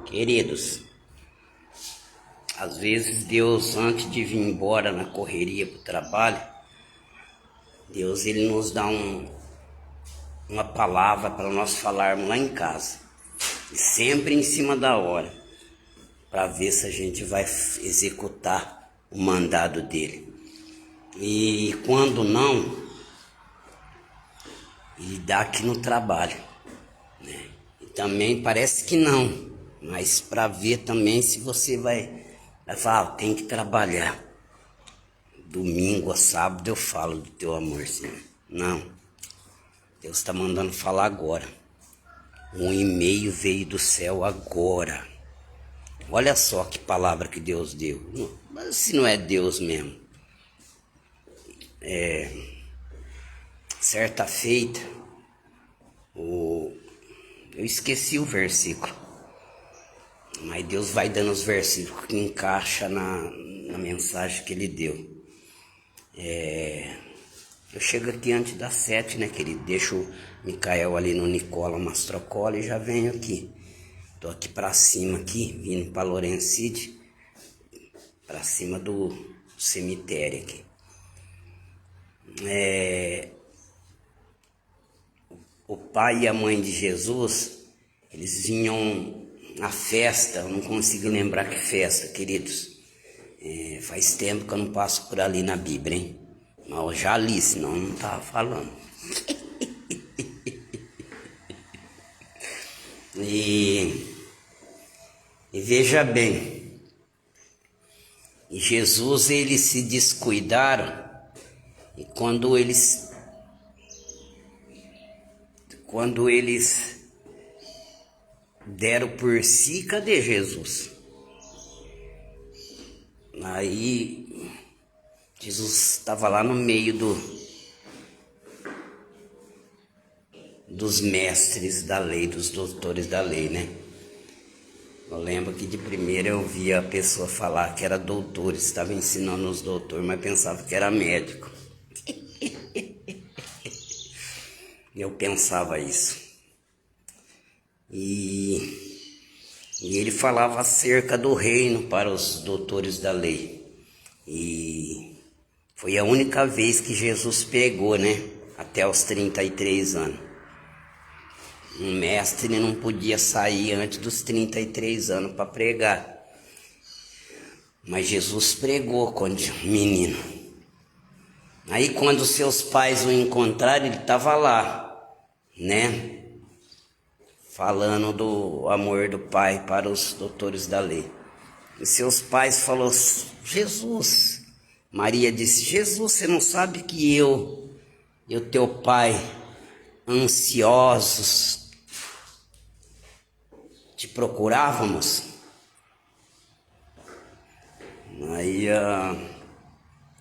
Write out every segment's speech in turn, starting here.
Queridos, às vezes Deus, antes de vir embora na correria para o trabalho, Deus ele nos dá uma palavra para nós falarmos lá em casa, e sempre em cima da hora, para ver se a gente vai executar o mandado dele. E quando não, ele dá aqui no trabalho, né? E também parece que não, mas para ver também se você vai falar, tem que trabalhar. Domingo a sábado eu falo do teu amor, Senhor. Não, Deus está mandando falar agora. Um e-mail veio do céu agora. Olha só que palavra que Deus deu. Mas se não é Deus mesmo. Certa feita, eu esqueci o versículo, mas Deus vai dando os versículos que encaixa na mensagem que ele deu. Eu chego aqui antes das 7, né, querido? Deixo o Micael ali no Nicola Mastrocola e já venho aqui. Tô aqui pra cima, vindo pra Lorencide, pra cima do cemitério aqui. O pai e a mãe de Jesus, eles vinham à festa, eu não consigo lembrar que festa, queridos. Faz tempo que eu não passo por ali na Bíblia, hein? Mas eu já li, senão eu não estava falando. E veja bem, e Jesus, eles se descuidaram, e quando eles deram por si, cadê Jesus? Aí Jesus estava lá no meio dos mestres da lei, dos doutores da lei, né? Eu lembro que de primeira eu via a pessoa falar que era doutor, estava ensinando os doutores, mas pensava que era médico. Eu pensava isso. E ele falava acerca do reino para os doutores da lei. E foi a única vez que Jesus pegou, né? Até os 33 anos. Um mestre não podia sair antes dos 33 anos para pregar. Mas Jesus pregou quando menino. Aí quando seus pais o encontraram, ele estava lá, né? Falando do amor do pai para os doutores da lei. E seus pais falaram, Jesus. Maria disse, Jesus, você não sabe que eu e o teu pai, ansiosos, te procurávamos? Aí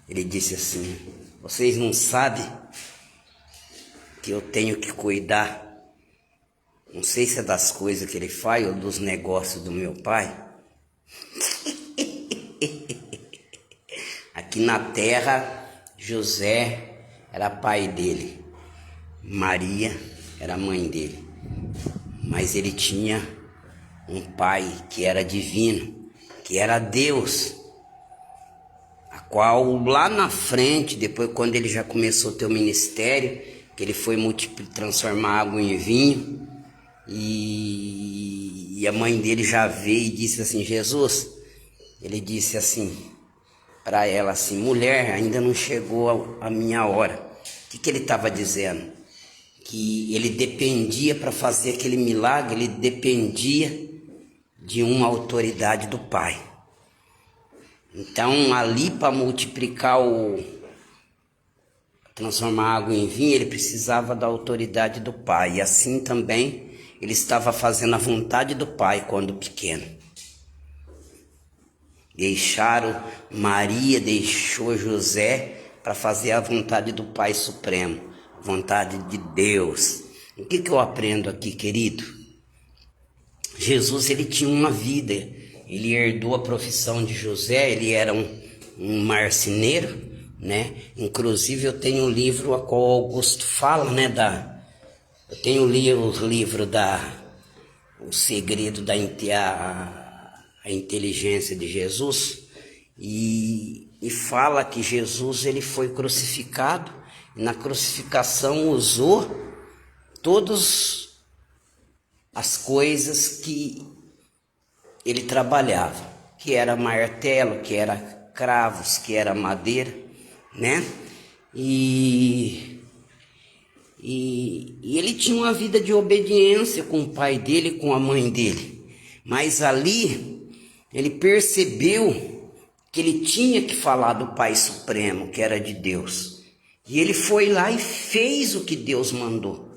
ele disse assim, vocês não sabem que eu tenho que cuidar, não sei se é das coisas que ele faz ou dos negócios do meu pai? Aqui na terra, José era pai dele, Maria era mãe dele, mas ele tinha um pai que era divino, que era Deus, a qual lá na frente, depois quando ele já começou a ter o ministério, que ele foi transformar água em vinho, e a mãe dele já veio e disse assim, Jesus, ele disse assim para ela assim, mulher, ainda não chegou a minha hora. O que ele estava dizendo? Que ele dependia para fazer aquele milagre, ele dependia de uma autoridade do pai. Então ali para multiplicar transformar água em vinho, ele precisava da autoridade do pai. E assim também ele estava fazendo a vontade do pai quando pequeno. Maria deixou José para fazer a vontade do Pai Supremo, a vontade de Deus. O que eu aprendo aqui, querido? Jesus, ele tinha uma vida, ele herdou a profissão de José, ele era um marceneiro, né? Inclusive eu tenho um livro a qual Augusto fala, né? Eu tenho o livro o segredo a inteligência de Jesus e fala que Jesus ele foi crucificado e na crucificação usou todas as coisas que ele trabalhava, que era martelo, que era cravos, que era madeira, né? E ele tinha uma vida de obediência com o pai dele e com a mãe dele. Mas ali ele percebeu que ele tinha que falar do Pai Supremo, que era de Deus. E ele foi lá e fez o que Deus mandou.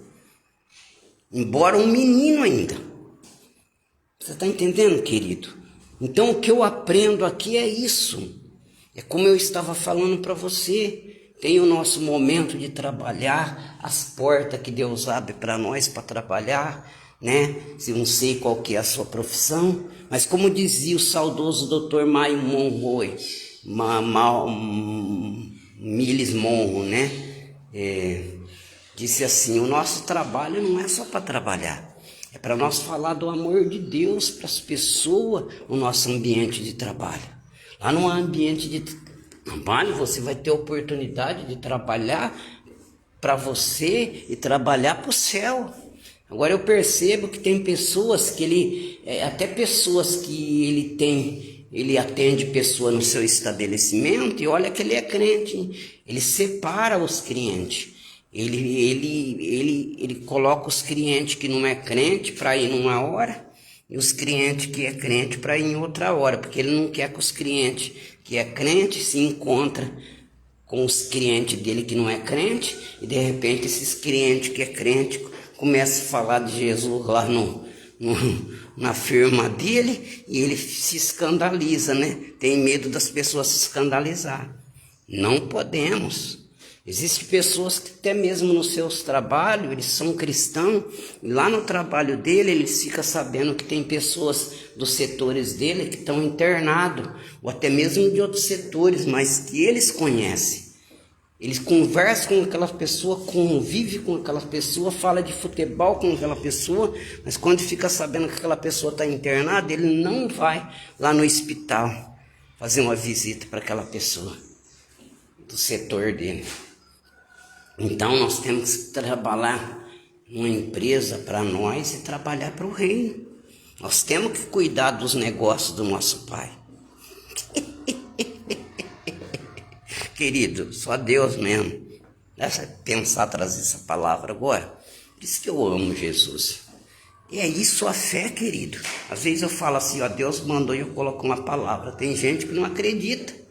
Embora um menino ainda. Você está entendendo, querido? Então o que eu aprendo aqui é isso. É como eu estava falando para você. Tem o nosso momento de trabalhar, as portas que Deus abre para nós para trabalhar, né? Se não sei qual que é a sua profissão, mas como dizia o saudoso Dr. Maio Monroe, Miles Monroe, né? Disse assim, o nosso trabalho não é só para trabalhar, é para nós falar do amor de Deus para as pessoas no nosso ambiente de trabalho. Lá no ambiente de trabalho você vai ter oportunidade de trabalhar para você e trabalhar para o céu. Agora eu percebo que tem pessoas que até pessoas que ele atende pessoa no seu estabelecimento e olha que ele é crente, hein? Ele separa os clientes. Ele coloca os clientes que não é crente para ir numa hora e os clientes que é crente para ir em outra hora, porque ele não quer que os clientes que é crente se encontrem com os clientes dele que não é crente e de repente esses clientes que é crente começam a falar de Jesus lá na firma dele e ele se escandaliza, né? Tem medo das pessoas se escandalizar. Não podemos. Existem pessoas que até mesmo nos seus trabalhos, eles são cristãos, e lá no trabalho dele, eles ficam sabendo que tem pessoas dos setores dele que estão internados, ou até mesmo de outros setores, mas que eles conhecem. Eles conversam com aquela pessoa, convivem com aquela pessoa, fala de futebol com aquela pessoa, mas quando fica sabendo que aquela pessoa está internada, ele não vai lá no hospital fazer uma visita para aquela pessoa do setor dele. Então nós temos que trabalhar numa empresa para nós e trabalhar para o reino. Nós temos que cuidar dos negócios do nosso Pai. Querido, só Deus mesmo. Deixa eu pensar trazer essa palavra agora. Por isso que eu amo Jesus. E é isso a fé, querido. Às vezes eu falo assim, ó, Deus mandou e eu coloco uma palavra. Tem gente que não acredita.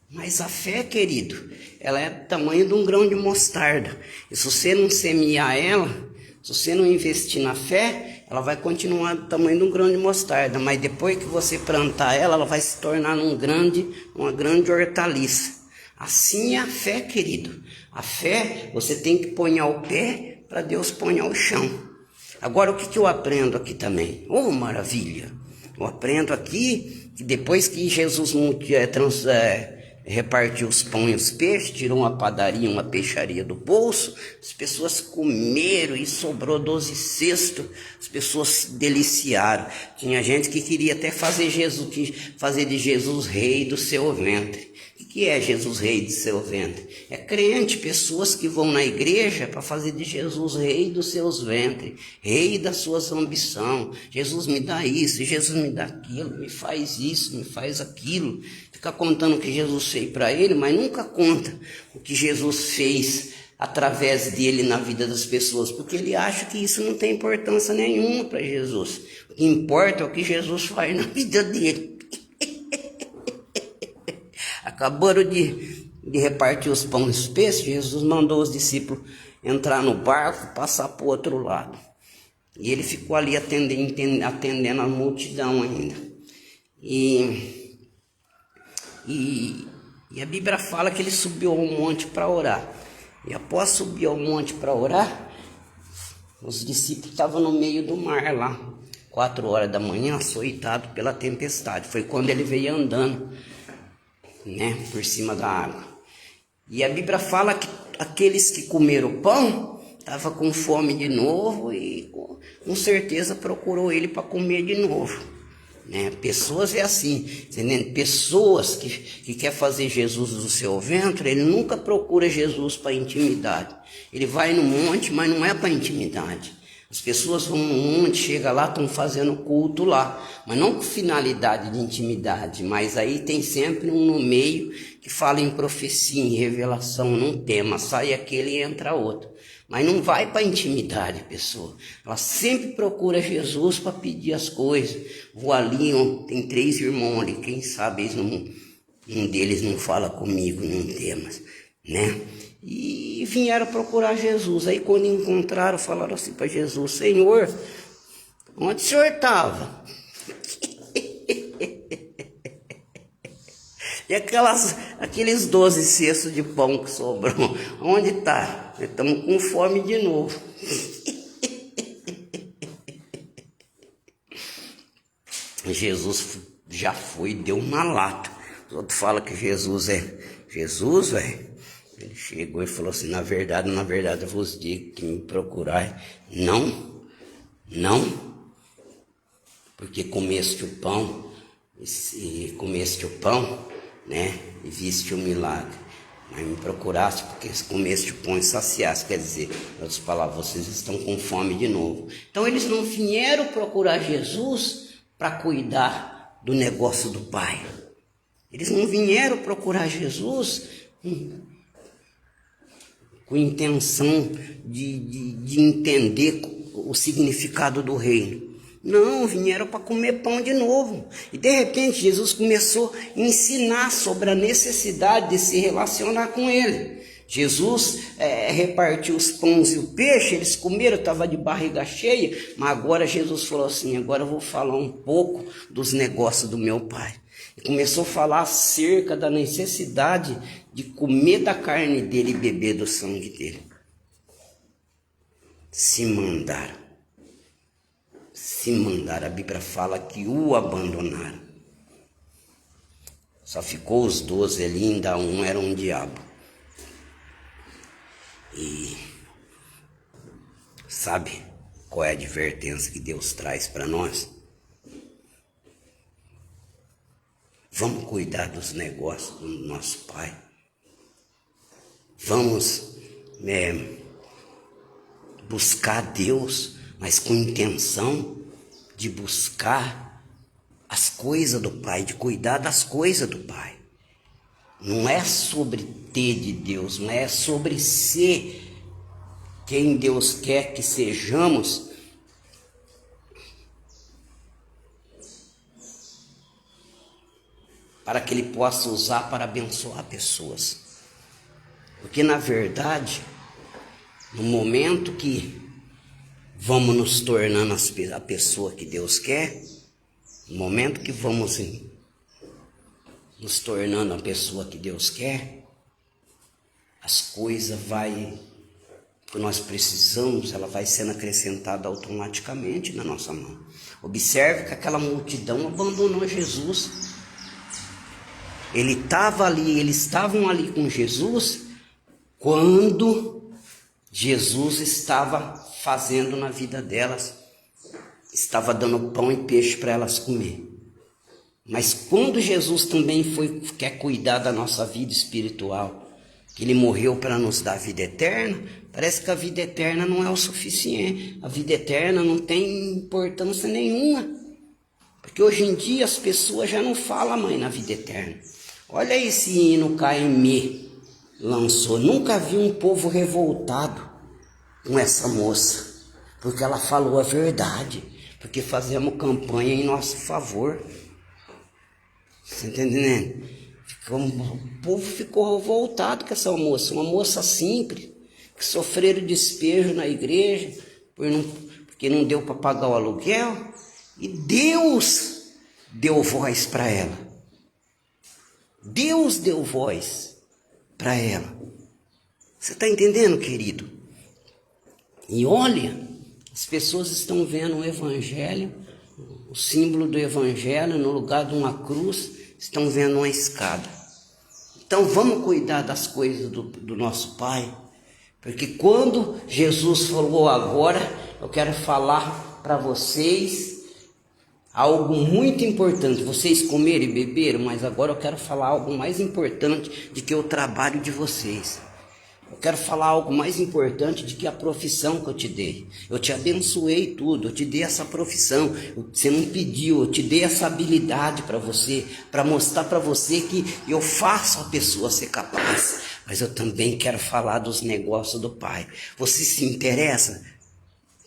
Mas a fé, querido, ela é do tamanho de um grão de mostarda. E se você não semear ela, se você não investir na fé, ela vai continuar do tamanho de um grão de mostarda. Mas depois que você plantar ela, ela vai se tornar uma grande hortaliça. Assim é a fé, querido. A fé, você tem que pôr o pé para Deus pôr o chão. Agora, o que eu aprendo aqui também? Oh, maravilha! Eu aprendo aqui que depois que Jesus repartiu os pães e os peixes, tirou uma padaria, uma peixaria do bolso, as pessoas comeram e sobrou 12 cestos, as pessoas se deliciaram. Tinha gente que queria até fazer de Jesus rei do seu ventre. O que é Jesus rei do seu ventre? É crente, pessoas que vão na igreja para fazer de Jesus rei dos seus ventres, rei das suas ambições. Jesus me dá isso, Jesus me dá aquilo, me faz isso, me faz aquilo. Fica contando o que Jesus fez para ele, mas nunca conta o que Jesus fez através dele na vida das pessoas, porque ele acha que isso não tem importância nenhuma para Jesus. O que importa é o que Jesus faz na vida dele. Acabaram de repartir os pães e os peixes, Jesus mandou os discípulos entrar no barco e passar para o outro lado. E ele ficou ali atendendo a multidão ainda. E a Bíblia fala que ele subiu ao monte para orar. E após subir ao monte para orar, os discípulos estavam no meio do mar lá, 4 horas da manhã, açoitado pela tempestade. Foi quando ele veio andando, né, por cima da água. E a Bíblia fala que aqueles que comeram pão estavam com fome de novo e com certeza procurou ele para comer de novo, né? Pessoas é assim, entendendo? Pessoas que quer fazer Jesus do seu ventre, ele nunca procura Jesus para intimidade. Ele vai no monte, mas não é para intimidade. As pessoas vão no monte, chega lá, estão fazendo culto lá, mas não com finalidade de intimidade, mas aí tem sempre um no meio que fala em profecia, em revelação, num tema, sai aquele e entra outro. Mas não vai para intimidade, pessoa. Ela sempre procura Jesus para pedir as coisas. Vou ali, tem 3 irmãos ali, quem sabe um deles não fala comigo num tema, né? E vieram procurar Jesus. Aí quando encontraram, falaram assim para Jesus: Senhor, onde o senhor estava? E aqueles 12 cestos de pão que sobrou, onde está? Estamos com fome de novo. Jesus já foi, deu uma lata. Os outros falam que Jesus, velho. Ele chegou e falou assim: na verdade, eu vos digo que me procurai, não, porque comeste o pão, né, e viste o milagre, mas me procuraste porque comeste o pão e saciaste, quer dizer, em outras palavras, vocês estão com fome de novo. Então eles não vieram procurar Jesus para cuidar do negócio do Pai, eles não vieram procurar Jesus com intenção de entender o significado do reino. Não, vieram para comer pão de novo. E de repente Jesus começou a ensinar sobre a necessidade de se relacionar com ele. Jesus repartiu os pães e o peixe, eles comeram, estava de barriga cheia, mas agora Jesus falou assim: agora eu vou falar um pouco dos negócios do meu Pai. E começou a falar acerca da necessidade de comer da carne dele e beber do sangue dele. Se mandaram, a Bíblia fala que o abandonaram. Só ficou os 12 ali, ainda um era um diabo. E sabe qual é a advertência que Deus traz para nós? Vamos cuidar dos negócios do nosso Pai. Vamos buscar Deus, mas com intenção de buscar as coisas do Pai, de cuidar das coisas do Pai. Não é sobre ter de Deus, não é sobre ser quem Deus quer que sejamos, para que Ele possa usar para abençoar pessoas. Porque na verdade, no momento que vamos nos tornando a pessoa que Deus quer, no momento que vamos nos tornando a pessoa que Deus quer, as coisas que nós precisamos, ela vai sendo acrescentada automaticamente na nossa mão. Observe que aquela multidão abandonou Jesus. Eles estavam ali com Jesus quando Jesus estava fazendo na vida delas, estava dando pão e peixe para elas comer. Mas quando Jesus também quer cuidar da nossa vida espiritual, que Ele morreu para nos dar a vida eterna, parece que a vida eterna não é o suficiente. A vida eterna não tem importância nenhuma. Porque hoje em dia as pessoas já não falam mais na vida eterna. Olha esse hino KM lançou. Nunca vi um povo revoltado com essa moça, porque ela falou a verdade, porque fazemos campanha em nosso favor. Você está entendendo? O povo ficou revoltado com essa moça, uma moça simples, que sofreram despejo na igreja, porque não deu para pagar o aluguel, e Deus deu voz para ela. Deus deu voz para ela. Você está entendendo, querido? E olha, as pessoas estão vendo o evangelho, o símbolo do evangelho, no lugar de uma cruz, estão vendo uma escada. Então vamos cuidar das coisas do nosso Pai, porque quando Jesus falou agora, eu quero falar para vocês algo muito importante. Vocês comeram e beberam, mas agora eu quero falar algo mais importante do que o trabalho de vocês. Eu quero falar algo mais importante do que a profissão que eu te dei. Eu te abençoei tudo, eu te dei essa profissão, você não pediu, eu te dei essa habilidade para você, para mostrar para você que eu faço a pessoa ser capaz. Mas eu também quero falar dos negócios do Pai. Você se interessa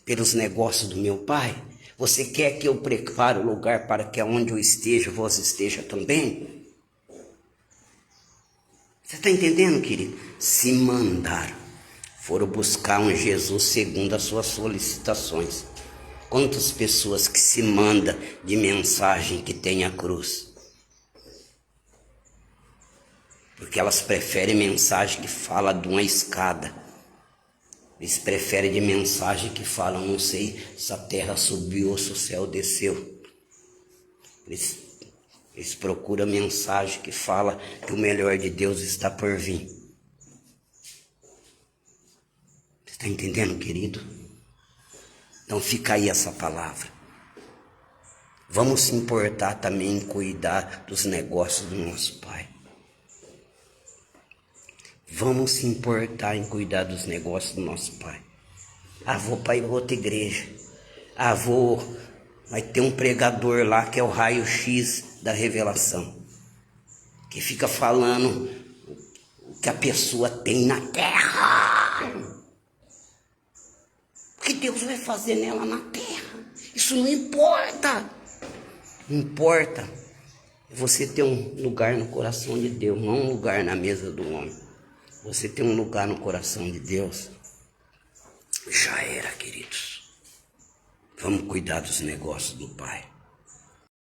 pelos negócios do meu Pai? Você quer que eu prepare o lugar para que onde eu esteja, vós esteja também? Você está entendendo, querido? Se mandaram, foram buscar um Jesus segundo as suas solicitações. Quantas pessoas que se mandam de mensagem que tem a cruz? Porque elas preferem mensagem que fala de uma escada. Eles preferem de mensagem que fala, não sei se a terra subiu ou se o céu desceu. Eles procuram mensagem que fala que o melhor de Deus está por vir. Você está entendendo, querido? Então fica aí essa palavra. Vamos se importar também em cuidar dos negócios do nosso Pai. Vamos se importar em cuidar dos negócios do nosso Pai. Vou para outra igreja. Vai ter um pregador lá que é o raio-x da revelação, que fica falando o que a pessoa tem na terra, o que Deus vai fazer nela na terra. Isso não importa. Importa você ter um lugar no coração de Deus, não um lugar na mesa do homem. Você ter um lugar no coração de Deus, já era, queridos. Vamos cuidar dos negócios do Pai.